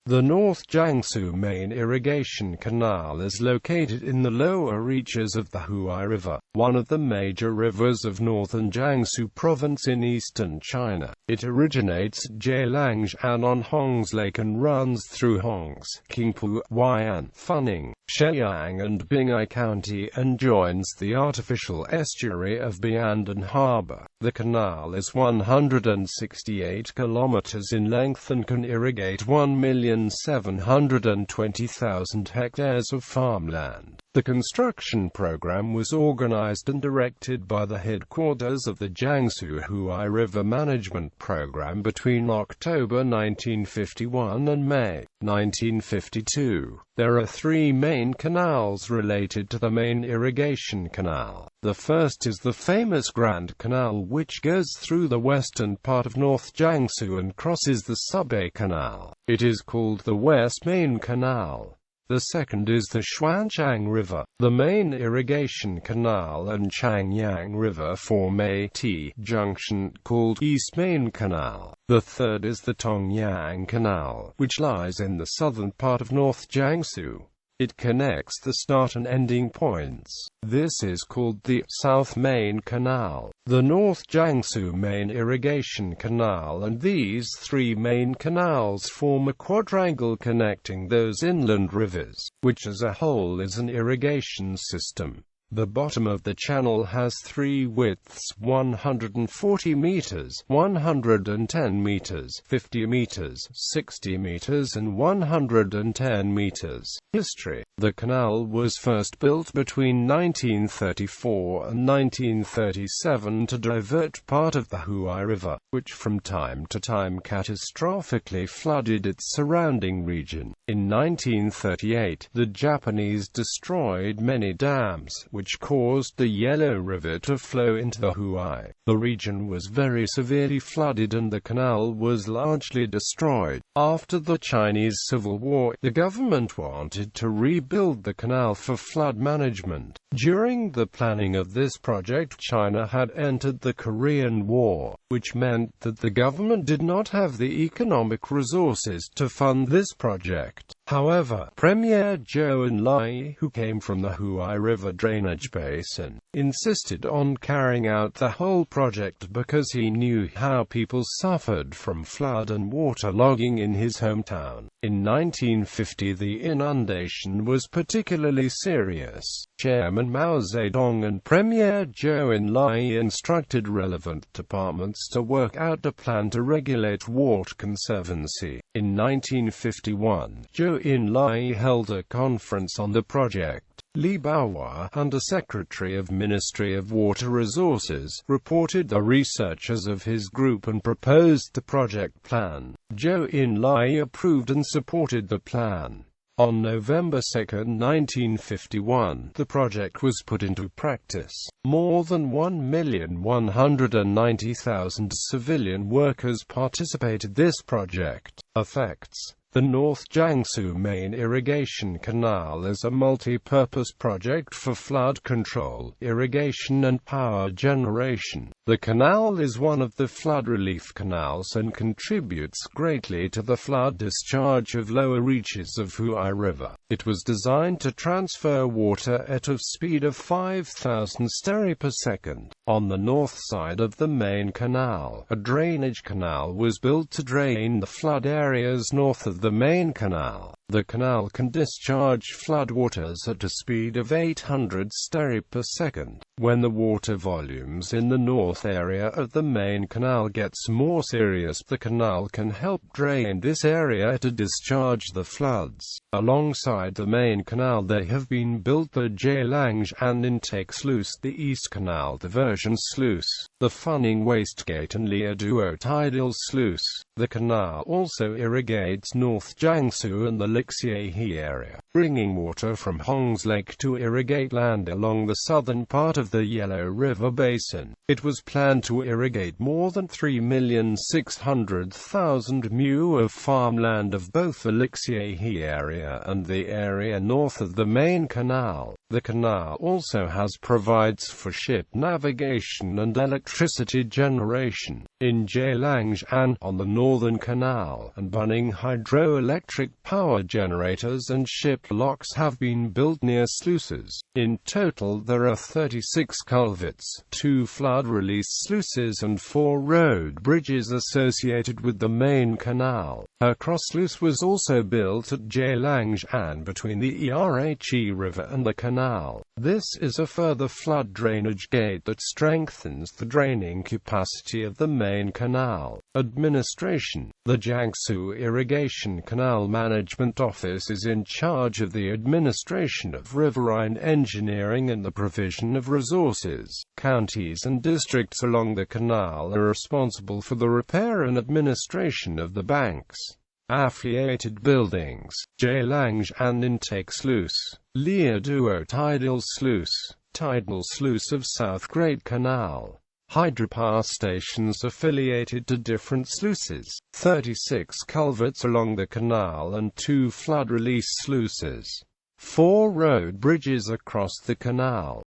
The North Jiangsu main irrigation canal is located in the lower reaches of the Huai River, one of the major rivers of northern Jiangsu Province in eastern China. It originates at Gaoliangjian on Hongze Lake and runs through Hongze, Qingpu, Huai'an, Funing, Sheyang and Binghai County and joins the artificial estuary of Biandan Harbour. The canal is 168 kilometers in length and can irrigate 1,720,000 hectares of farmland. The construction program was organized and directed by the headquarters of the Jiangsu Huai River Management Program between October 1951 and May 1952. There are three main canals related to the main irrigation canal. The first is the famous Grand Canal, which goes through the western part of North Jiangsu and crosses the Hubei Canal. It is called the West Main Canal. The second is the Shuangjiang River. The main irrigation canal and Changyang River form a T-junction called East Main Canal. The third is the Tongyang Canal, which lies in the southern part of North Jiangsu. It connects the start and ending points. This is called the South Main Canal. The North Jiangsu main irrigation canal and these three main canals form a quadrangle connecting those inland rivers, which as a whole is an irrigation system. The bottom of the channel has three widths: 140 meters, 110 meters, 50 meters, 60 meters and 110 meters. History: the canal was first built between 1934 and 1937 to divert part of the Huai River, which from time to time catastrophically flooded its surrounding region. In 1938, the Japanese destroyed many dams, which caused the Yellow River to flow into the Huai. The region was very severely flooded and the canal was largely destroyed. After the Chinese Civil War, the government wanted to rebuild the canal for flood management. During the planning of this project, China had entered the Korean War, which meant that the government did not have the economic resources to fund this project. However, Premier Zhou Enlai, who came from the Huai River drainage basin, insisted on carrying out the whole project because he knew how people suffered from flood and waterlogging in his hometown. In 1950, the inundation was particularly serious. Chairman Mao Zedong and Premier Zhou Enlai instructed relevant departments to work out a plan to regulate water conservancy. In 1951, Zhou Enlai held a conference on the project. Li Baohua, Under-Secretary of Ministry of Water Resources, reported the researchers of his group and proposed the project plan. Zhou Enlai approved and supported the plan. On November 2, 1951, the project was put into practice. More than 1,190,000 civilian workers participated in this project. Effects: the North Jiangsu main irrigation canal is a multi-purpose project for flood control, irrigation and power generation. The canal is one of the flood relief canals and contributes greatly to the flood discharge of lower reaches of Huai River. It was designed to transfer water at a speed of 5,000 steri per second. On the north side of the main canal, a drainage canal was built to drain the flood areas north of the main canal. The canal can discharge floodwaters at a speed of 800 steri per second. When the water volumes in the north area of the main canal gets more serious, the canal can help drain this area to discharge the floods. Alongside the main canal there have been built the Gaoliangjian intake sluice, the East Canal diversion sluice, the Funing wastegate and Liaduo tidal sluice. The canal also irrigates North Jiangsu and the Lixiahe area, bringing water from Hongze Lake to irrigate land along the southern part of the Yellow River basin. It was planned to irrigate more than 3,600,000 mu of farmland of both the Lixiahe area and the area north of the main canal. The canal also provides for ship navigation and electricity generation. in Gaoliangjian, on the Northern Canal, and Bunning hydroelectric power generators and ship locks have been built near sluices. In total there are 36 culverts, 2 flood release sluices and 4 road bridges associated with the main canal. A cross sluice was also built at Gaoliangjian between the Irrigation River and the canal. This is a further flood drainage gate that strengthens the draining capacity of the main canal. Administration. The Jiangsu Irrigation Canal Management Office is in charge of the administration of riverine engineering and the provision of resources. Counties and districts along the canal are responsible for the repair and administration of the banks. Affiliated buildings. Gaoliangjian Intake Sluice. Liaduo Tidal Sluice. Tidal Sluice of South Great Canal. Hydropower stations affiliated to different sluices. 36 culverts along the canal and 2 flood release sluices. 4 road bridges across the canal.